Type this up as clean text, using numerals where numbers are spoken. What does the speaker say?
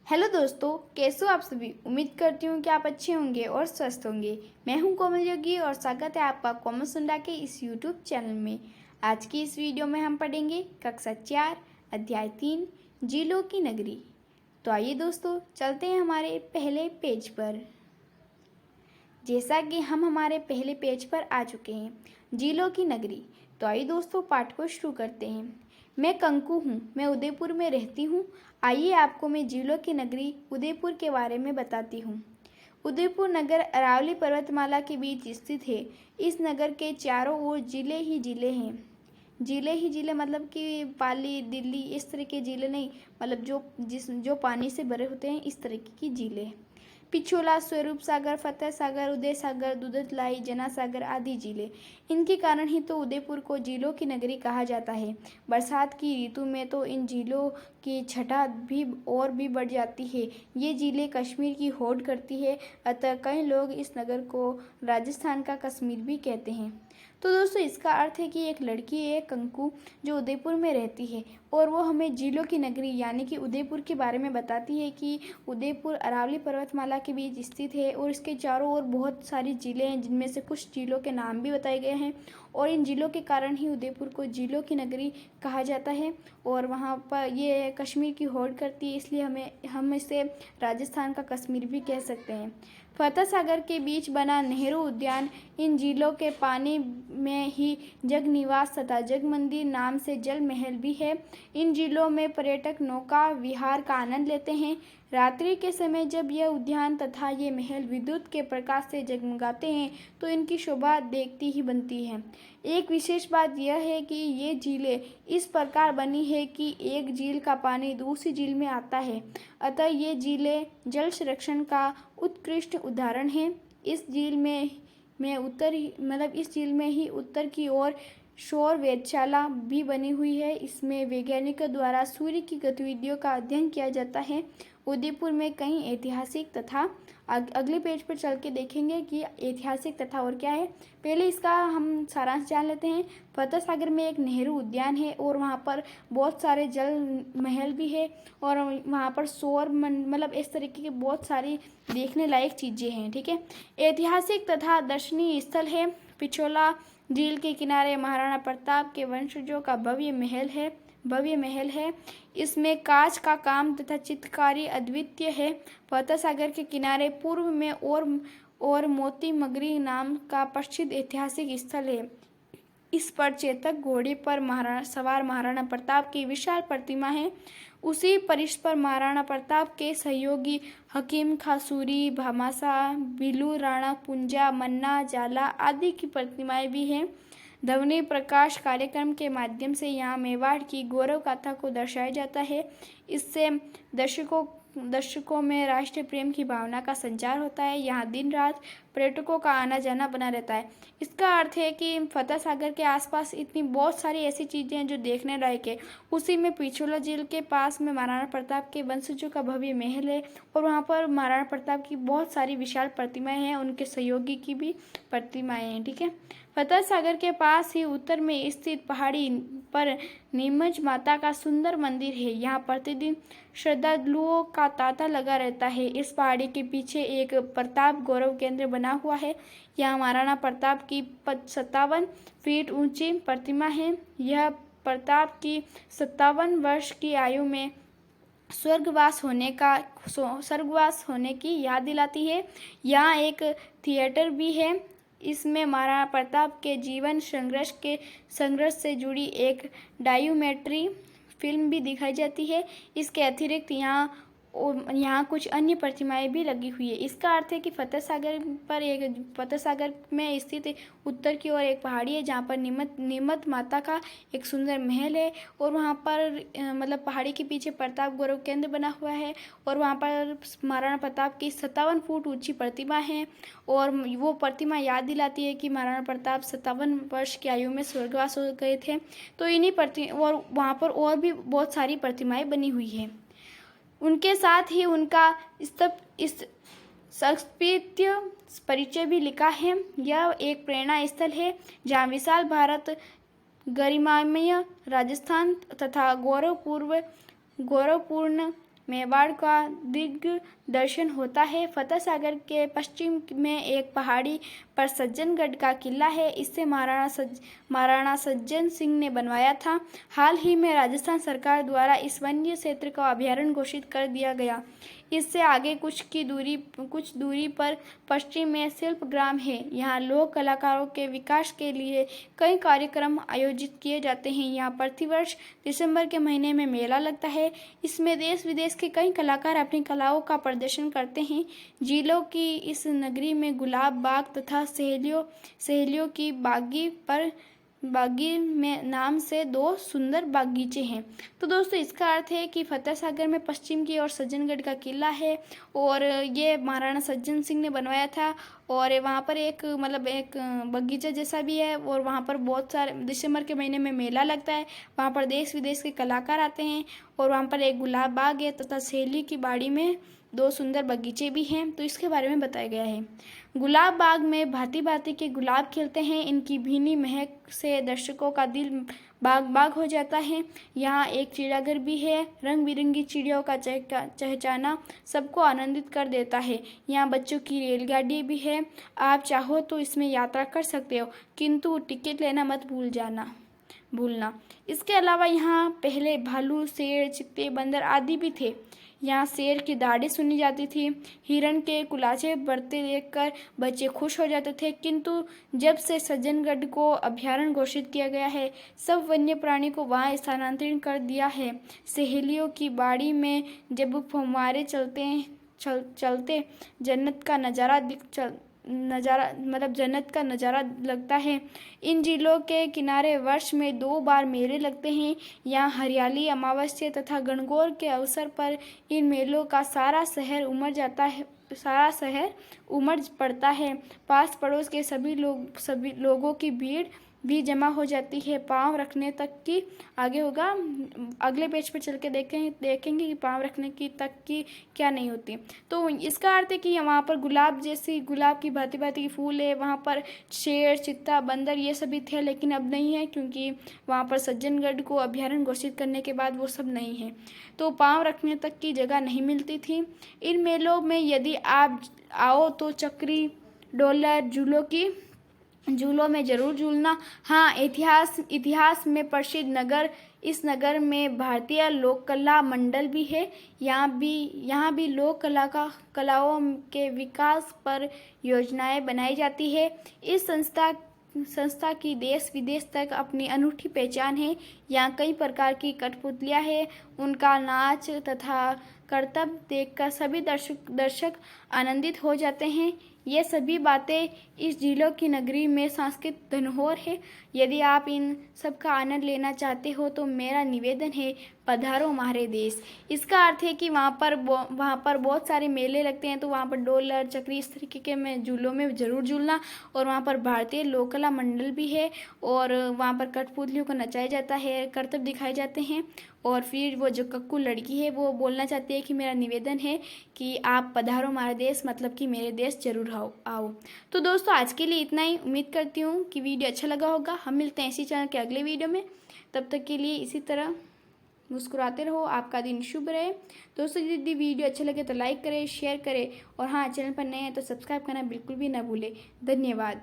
Hello दोस्तों, कैसे हो आप सभी। उम्मीद करती हूँ कि आप अच्छे होंगे और स्वस्थ होंगे। मैं हूँ कोमल योगी और स्वागत है आपका कोमल सुंडा के इस यूट्यूब चैनल में। आज की इस वीडियो में हम पढ़ेंगे कक्षा 4 अध्याय 3 झीलों की नगरी। तो आइए दोस्तों, चलते हैं हमारे पहले पेज पर। जैसा कि हम हमारे पहले पेज पर आ चुके हैं, झीलों की नगरी। तो आइए दोस्तों, पाठ को शुरू करते हैं। मैं कंकु हूँ, मैं उदयपुर में रहती हूँ। आइए आपको मैं झीलों की नगरी उदयपुर के बारे में बताती हूँ। उदयपुर नगर अरावली पर्वतमाला के बीच स्थित है। इस नगर के चारों ओर जिले ही जिले हैं। जिले ही जिले मतलब कि पाली, दिल्ली, इस तरह के जिले नहीं, मतलब जो पानी से भरे होते हैं, इस तरह की जिले। पिछोला, स्वरूप सागर, फतेह सागर, उदय सागर, दुधतलाई, जना सागर आदि जिले। इनके कारण ही तो उदयपुर को झीलों की नगरी कहा जाता है। बरसात की ऋतु में तो इन झीलों की छटा भी और भी बढ़ जाती है। ये झीलें कश्मीर की होड़ करती है, अतः कई लोग इस नगर को राजस्थान का कश्मीर भी कहते हैं। तो दोस्तों, इसका अर्थ है कि एक लड़की है कंकु, जो उदयपुर में रहती है और वो हमें झीलों की नगरी यानी कि उदयपुर के बारे में बताती है कि उदयपुर अरावली पर्वतमाला के बीच स्थित है और इसके चारों ओर बहुत सारी झीलें हैं, जिनमें से कुछ झीलों के नाम भी बताए गए हैं। और इन झीलों के कारण ही उदयपुर को झीलों की नगरी कहा जाता है। और वहाँ पर ये कश्मीर की होड़ करती है, इसलिए हम इसे राजस्थान का कश्मीर भी कह सकते हैं। फतेह सागर के बीच बना नेहरू उद्यान इन झीलों के पानी में ही जगनिवास तथा जगमंदिर नाम से जल महल भी है। इन झीलों में पर्यटक नौका विहार का आनंद लेते हैं। रात्रि के समय जब यह उद्यान तथा ये महल विद्युत के प्रकाश से जगमगाते हैं तो इनकी शोभा देखती ही बनती है। एक विशेष बात यह है कि ये झीलें इस प्रकार बनी है कि एक झील का पानी दूसरी झील में आता है, अतः ये झीलें जल संरक्षण का उत्कृष्ट उदाहरण है। इस झील में ही उत्तर की ओर सौर वेधशाला भी बनी हुई है। इसमें वैज्ञानिकों द्वारा सूर्य की गतिविधियों का अध्ययन किया जाता है। उदयपुर में कई ऐतिहासिक तथा अगले पेज पर चल के देखेंगे कि ऐतिहासिक तथा और क्या है। पहले इसका हम सारांश जान लेते हैं। फतेह सागर में एक नेहरू उद्यान है और वहाँ पर बहुत सारे जल महल भी है और वहाँ पर सौर मतलब इस तरीके की बहुत सारी देखने लायक चीज़ें हैं। ठीक है, ऐतिहासिक तथा दर्शनीय स्थल है। पिछोला झील के किनारे महाराणा प्रताप के वंशजों का भव्य महल है। इसमें कांच का काम तथा चित्रकारी अद्वितीय है। फतेह सागर के किनारे पूर्व में और मोती मगरी नाम का प्रसिद्ध ऐतिहासिक स्थल है। इस पर चेतक घोड़े पर सवार महाराणा प्रताप की विशाल प्रतिमा है। उसी परिसर पर महाराणा प्रताप के सहयोगी हकीम खां सूरी, भामाशाह, बिलू राणा, पुंजा, मन्ना, जाला आदि की प्रतिमाएं भी हैं। ध्वनि प्रकाश कार्यक्रम के माध्यम से यहाँ मेवाड़ की गौरव गाथा को दर्शाया जाता है। इससे दर्शकों में राष्ट्रीय प्रेम की भावना का संचार होता है। यहाँ दिन रात पर्यटकों का आना जाना बना रहता है। इसका अर्थ है कि फतेह सागर के आसपास इतनी बहुत सारी ऐसी चीज़ें हैं जो देखने लायक है। उसी में पिछोला झील के पास में महाराणा प्रताप के वंशजों का भव्य महल है और वहाँ पर महाराणा प्रताप की बहुत सारी विशाल प्रतिमाएं हैं, उनके सहयोगी की भी प्रतिमाएं हैं। ठीक है, फतेह सागर के पास ही उत्तर में स्थित पहाड़ी पर नीमच माता का सुंदर मंदिर है। यहाँ प्रतिदिन श्रद्धालुओं का तांता लगा रहता है। इस पहाड़ी के पीछे एक प्रताप गौरव केंद्र बना हुआ है। यहाँ महाराणा प्रताप की 57 फीट ऊंची प्रतिमा है। यह प्रताप की 57 वर्ष की आयु में स्वर्गवास होने की याद दिलाती है। यहाँ एक थिएटर भी है। इसमें महाराणा प्रताप के जीवन संघर्ष से जुड़ी एक डॉक्यूमेंट्री फिल्म भी दिखाई जाती है। इसके अतिरिक्त यहाँ कुछ अन्य प्रतिमाएं भी लगी हुई है। इसका अर्थ है कि फतेह सागर में स्थित उत्तर की ओर एक पहाड़ी है जहाँ पर नीमत माता का एक सुंदर महल है और वहाँ पर मतलब पहाड़ी के पीछे प्रताप गौरव केंद्र बना हुआ है और वहाँ पर महाराणा प्रताप की 57 फुट ऊंची प्रतिमा है और वो प्रतिमा याद दिलाती है कि महाराणा प्रताप 57 वर्ष की आयु में स्वर्गवास हो गए थे। तो और वहाँ पर और भी बहुत सारी प्रतिमाएं बनी हुई है। उनके साथ ही उनका संस्कृतीय परिचय भी लिखा है। यह एक प्रेरणा स्थल है जहाँ विशाल भारत, गरिमामय राजस्थान तथा गौरवपूर्ण मेवाड़ का दिग्दर्शन होता है। फतेह सागर के पश्चिम में एक पहाड़ी पर सज्जनगढ़ का किला है। इसे महाराणा सज्जन सिंह ने बनवाया था। हाल ही में राजस्थान सरकार द्वारा इस वन्य क्षेत्र को अभयारण्य घोषित कर दिया गया। इससे आगे कुछ दूरी पर पश्चिम में शिल्पग्राम है। यहाँ लोक कलाकारों के विकास के लिए कई कार्यक्रम आयोजित किए जाते हैं। यहाँ प्रतिवर्ष दिसंबर के महीने में मेला लगता है। इसमें देश विदेश के कई कलाकार अपनी कलाओं का प्रदर्शन करते हैं। झीलों की इस नगरी में गुलाब बाग तथा सहेलियों की बागी में नाम से 2 सुंदर बागीचे हैं। तो दोस्तों इसका अर्थ है कि फतेह सागर में पश्चिम की ओर सज्जनगढ़ का किला है और ये महाराणा सज्जन सिंह ने बनवाया था। और वहाँ पर एक बगीचा जैसा भी है और वहाँ पर बहुत सारे दिसंबर के महीने में मेला लगता है। वहाँ पर देश विदेश के कलाकार आते हैं और वहाँ पर एक गुलाब बाग है तथा सहेली की बाड़ी में 2 सुंदर बगीचे भी हैं। तो इसके बारे में बताया गया है। गुलाब बाग में भांति भांति के गुलाब खिलते हैं। इनकी भीनी महक से दर्शकों का दिल बाग बाग हो जाता है। यहाँ एक चिड़ियाघर भी है। रंग बिरंगी चिड़ियों का चहचहाना सबको आनंदित कर देता है। यहाँ बच्चों की रेलगाड़ी भी है। आप चाहो तो इसमें यात्रा कर सकते हो, किंतु टिकट लेना मत भूलना। इसके अलावा यहाँ पहले भालू, शेर, चीते, बंदर आदि भी थे। यहाँ शेर की दहाड़ी सुनी जाती थी। हिरण के कुलाचे बढ़ते देखकर बच्चे खुश हो जाते थे। किंतु जब से सज्जनगढ़ को अभयारण्य घोषित किया गया है, सब वन्य प्राणी को वहाँ स्थानांतरित कर दिया है। सहेलियों की बाड़ी में जब फव्वारे चलते जन्नत का नज़ारा लगता है। इन झीलों के किनारे वर्ष में 2 बार मेले लगते हैं। यहाँ हरियाली, अमावस्या तथा गणगौर के अवसर पर इन मेलों का सारा शहर उमड़ पड़ता है। पास पड़ोस के सभी लोगों की भीड़ भी जमा हो जाती है। पाँव रखने तक की आगे होगा, अगले पेज पर चल के देखेंगे कि पाँव रखने की तक की क्या नहीं होती। तो इसका अर्थ है कि वहाँ पर गुलाब की भांति भांति के फूल है। वहाँ पर शेर, चीता, बंदर ये सभी थे, लेकिन अब नहीं है क्योंकि वहाँ पर सज्जनगढ़ को अभयारण्य घोषित करने के बाद वो सब नहीं है। तो पाँव रखने तक की जगह नहीं मिलती थी। इन मेलों में यदि आप आओ तो चक्री, डोलर, झूलों में जरूर झूलना। हाँ, इतिहास में प्रसिद्ध नगर, इस नगर में भारतीय लोक कला मंडल भी है। यहाँ भी लोक कलाओं के विकास पर योजनाएं बनाई जाती है। इस संस्था की देश विदेश तक अपनी अनूठी पहचान है। यहाँ कई प्रकार की कठपुतलियाँ हैं। उनका नाच तथा करतब देखकर सभी दर्शक आनंदित हो जाते हैं। ये सभी बातें इस झीलों की नगरी में सांस्कृतिक धरोहर है। यदि आप इन सब का आनंद लेना चाहते हो तो मेरा निवेदन है, पधारो हमारे देश। इसका अर्थ है कि वहाँ पर बहुत सारे मेले लगते हैं। तो वहाँ पर डोलर, चक्री, इस तरीके के झूलों में ज़रूर झूलना। और वहाँ पर भारतीय लोक कला मंडल भी है और वहाँ पर कठपुतलियों को नचाया जाता है, करतब दिखाए जाते हैं। और फिर वो जो कक्कू लड़की है वो बोलना चाहती है कि मेरा निवेदन है कि आप पधारो हमारे देश, मतलब कि मेरे देश जरूर आओ। तो दोस्तों आज के लिए इतना ही। उम्मीद करती हूँ कि वीडियो अच्छा लगा होगा। हम मिलते हैं इसी चैनल के अगले वीडियो में। तब तक के लिए इसी तरह मुस्कुराते रहो। आपका दिन शुभ रहे। दोस्तों यदि वीडियो अच्छा लगे तो लाइक करें, शेयर करें और हाँ, चैनल पर नए हैं तो सब्सक्राइब करना बिल्कुल भी ना भूलें। धन्यवाद।